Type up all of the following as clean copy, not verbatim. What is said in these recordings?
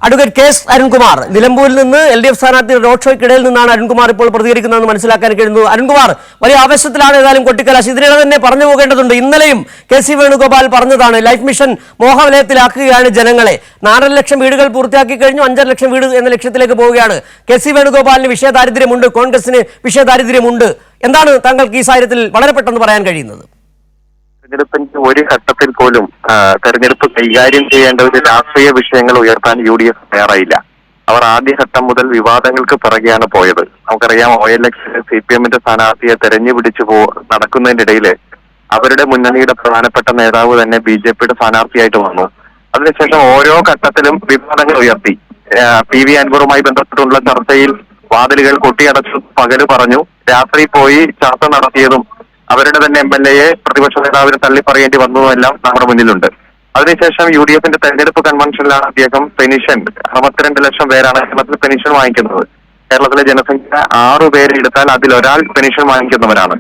Advocate K S Arunkumar നിലമ്പൂരിൽ നിന്ന് LDF സ്ഥാനാർത്ഥി റോഡ് ഷോയ്ക്കിടയിൽ നിന്നാണ് അരുൺകുമാർ ഇപ്പോൾ പ്രതികരിക്കുന്നതെന്ന് മനസ്സിലാക്കാൻ കഴിയുന്നു. അരുൺകുമാർ വലിയ ആവേശത്തിലാണ് ഏതായാലും കൊട്ടിക്കലാശ്. ഇതിനിടെ തന്നെ പറഞ്ഞു പോകേണ്ടതുണ്ട്. ഇന്നലെയും KC വേണുഗോപാൽ പറഞ്ഞതാണ് ലൈഫ് മിഷൻ മോഹവലയത്തിലാക്കുകയാണ് ജനങ്ങളെ. 4.5 ലക്ഷം വീടുകൾ പൂർത്തിയാക്കി കഴിഞ്ഞു, 5.5 ലക്ഷം വീട് എന്ന ലക്ഷ്യത്തിലേക്ക് പോവുകയാണ്. KC വേണുഗോപാലിന് വിഷയദാരിദ്ര്യമുണ്ട്, കോൺഗ്രസിന് വിഷയദാരിദ്ര്യമുണ്ട്. എന്താണ് താങ്കൾക്ക് ഈ സാഹചര്യത്തിൽ വളരെ പെട്ടെന്ന് പറയാൻ കഴിയുന്നത്? തെരഞ്ഞെടുപ്പിന്റെ ഒരു ഘട്ടത്തിൽ പോലും തെരഞ്ഞെടുപ്പ് കൈകാര്യം ചെയ്യേണ്ട ഒരു രാഷ്ട്രീയ വിഷയങ്ങൾ ഉയർത്താൻ UDF തയ്യാറായില്ല. അവർ ആദ്യഘട്ടം മുതൽ വിവാദങ്ങൾക്ക് പിറകെയാണ് പോയത്. നമുക്കറിയാം, OLX CPMന്റെ സ്ഥാനാർത്ഥിയെ തെരഞ്ഞുപിടിച്ചു നടക്കുന്നതിനിടയിൽ അവരുടെ മുന്നണിയുടെ പ്രധാനപ്പെട്ട നേതാവ് തന്നെ BJPയുടെ സ്ഥാനാർത്ഥിയായിട്ട് വന്നു. അതിനുശേഷം ഓരോ ഘട്ടത്തിലും വിവാദങ്ങൾ ഉയർത്തി. PV അൻവറുമായി ബന്ധപ്പെട്ടുള്ള ചർച്ചയിൽ വാതിലുകൾ കൊട്ടിയടച്ചു പകല് പറഞ്ഞു, രാത്രി പോയി ചർച്ച നടത്തിയതും അവരുടെ തന്നെ MLA പ്രതിപക്ഷ നേതാവിനെ തള്ളിപ്പറയേണ്ടി വന്നതുമെല്ലാം നമ്മുടെ മുന്നിലുണ്ട്. അതിനുശേഷം UDFന്റെ തെരഞ്ഞെടുപ്പ് കൺവെൻഷനിലാണ് അദ്ദേഹം പെൻഷൻ 62 ലക്ഷം പേരാണ് കേരളത്തിൽ പെൻഷൻ വാങ്ങിക്കുന്നത്. കേരളത്തിലെ ജനസംഖ്യ 6 പേരെ എടുത്താൽ അതിലൊരാൾ പെൻഷൻ വാങ്ങിക്കുന്നവരാണ്.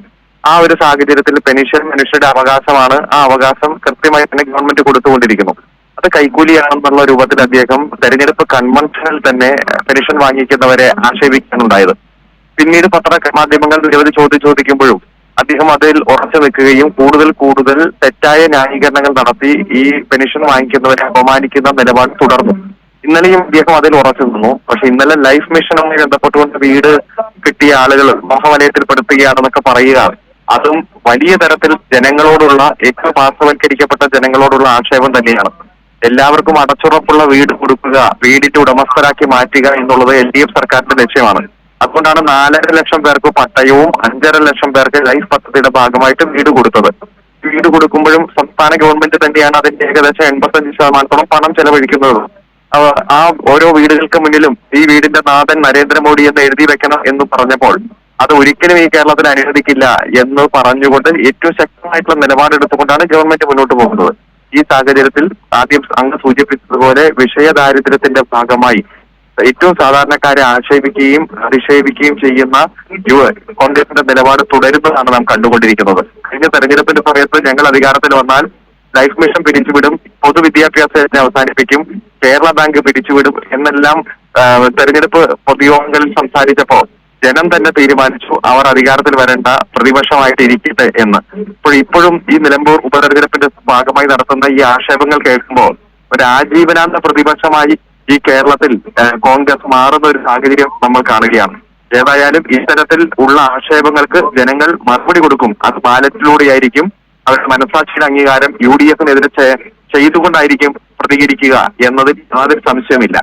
ആ ഒരു സാഹചര്യത്തിൽ പെൻഷൻ മനുഷ്യരുടെ അവകാശമാണ്. ആ അവകാശം കൃത്യമായി തന്നെ ഗവൺമെന്റ് കൊടുത്തുകൊണ്ടിരിക്കുന്നു. അത് കൈക്കൂലിയാണെന്നുള്ള രൂപത്തിൽ അദ്ദേഹം തെരഞ്ഞെടുപ്പ് കൺവെൻഷനിൽ തന്നെ പെൻഷൻ വാങ്ങിക്കുന്നവരെ ആക്ഷേപിക്കാനുണ്ടായത്. പിന്നീട് പത്രമാധ്യമങ്ങൾ നിരവധി ചോദിക്കുമ്പോഴും അദ്ദേഹം അതിൽ ഉറച്ചു വെക്കുകയും കൂടുതൽ തെറ്റായ ന്യായീകരണങ്ങൾ നടത്തി ഈ പെൻഷൻ വാങ്ങിക്കുന്നവരെ അപമാനിക്കുന്ന നിലപാട് തുടർന്നു. ഇന്നലെയും അദ്ദേഹം അതിൽ ഉറച്ചു നിന്നു. പക്ഷെ ഇന്നലെ ലൈഫ് മിഷനുമായി ബന്ധപ്പെട്ടുകൊണ്ട് വീട് കിട്ടിയ ആളുകൾ മോഹവലയത്തിൽപ്പെടുത്തുകയാണെന്നൊക്കെ പറയുക, അതും വലിയ തരത്തിൽ ജനങ്ങളോടുള്ള ഏറ്റവും പാർശ്വവൽക്കരിക്കപ്പെട്ട ജനങ്ങളോടുള്ള ആക്ഷേപം തന്നെയാണ്. എല്ലാവർക്കും അടച്ചുറപ്പുള്ള വീട് കൊടുക്കുക, വീടിന്റെ ഉടമസ്ഥരാക്കി മാറ്റുക എന്നുള്ളത് LDF സർക്കാരിന്റെ ലക്ഷ്യമാണ്. അതുകൊണ്ടാണ് 4.5 ലക്ഷം പേർക്ക് പട്ടയവും 5.5 ലക്ഷം പേർക്ക് ലൈഫ് പദ്ധതിയുടെ ഭാഗമായിട്ട് വീട് കൊടുത്തത്. വീട് കൊടുക്കുമ്പോഴും സംസ്ഥാന ഗവൺമെന്റ് തന്നെയാണ് അതിന്റെ ഏകദേശം 85% പണം ചെലവഴിക്കുന്നത്. ആ ഓരോ വീടുകൾക്ക് മുന്നിലും ഈ വീടിന്റെ നാഥൻ നരേന്ദ്രമോദി എന്ന് എഴുതി വെക്കണം എന്ന് പറഞ്ഞപ്പോൾ അത് ഒരിക്കലും ഈ കേരളത്തിൽ അനുവദിക്കില്ല എന്ന് പറഞ്ഞുകൊണ്ട് ഏറ്റവും ശക്തമായിട്ടുള്ള നിലപാടെടുത്തുകൊണ്ടാണ് ഗവൺമെന്റ് മുന്നോട്ട് പോകുന്നത്. ഈ സാഹചര്യത്തിൽ ആദ്യം അങ്ങ് സൂചിപ്പിച്ചതുപോലെ വിഷയദാരിദ്ര്യത്തിന്റെ ഭാഗമായി ഏറ്റവും സാധാരണക്കാരെ ആക്ഷേപിക്കുകയും അധിക്ഷേപിക്കുകയും ചെയ്യുന്ന കോൺഗ്രസിന്റെ നിലപാട് തുടരുന്നതാണ് നാം കണ്ടുകൊണ്ടിരിക്കുന്നത്. കഴിഞ്ഞ തെരഞ്ഞെടുപ്പിന്റെ സമയത്ത് ഞങ്ങൾ അധികാരത്തിൽ വന്നാൽ ലൈഫ് മിഷൻ പിരിച്ചുവിടും, പൊതുവിദ്യാഭ്യാസത്തെ അവസാനിപ്പിക്കും, കേരള ബാങ്ക് പിരിച്ചുവിടും എന്നെല്ലാം തെരഞ്ഞെടുപ്പ് പൊതുയോഗങ്ങളിൽ സംസാരിച്ചപ്പോൾ ജനം തന്നെ തീരുമാനിച്ചു അവർ അധികാരത്തിൽ വരേണ്ട, പ്രതിപക്ഷമായിട്ട് ഇരിക്കട്ടെ എന്ന്. ഇപ്പോഴും ഈ നിലമ്പൂർ ഉപതെരഞ്ഞെടുപ്പിന്റെ ഭാഗമായി നടത്തുന്ന ഈ ആക്ഷേപങ്ങൾ കേൾക്കുമ്പോൾ ഒരു ആജീവനാന്ത പ്രതിപക്ഷമായി ഈ കേരളത്തിൽ കോൺഗ്രസ് മാറുന്ന ഒരു സാഹചര്യം നമ്മൾ കാണുകയാണ്. ഏതായാലും ഇത്തരത്തിൽ ഉള്ള ആക്ഷേപങ്ങൾക്ക് ജനങ്ങൾ മറുപടി കൊടുക്കും. അത് ബാലറ്റിലൂടെയായിരിക്കും. അവരുടെ മനസാക്ഷിയുടെ അംഗീകാരം UDFനെതിരെ ചെയ്തുകൊണ്ടായിരിക്കും പ്രതികരിക്കുക എന്നതിൽ യാതൊരു സംശയമില്ല.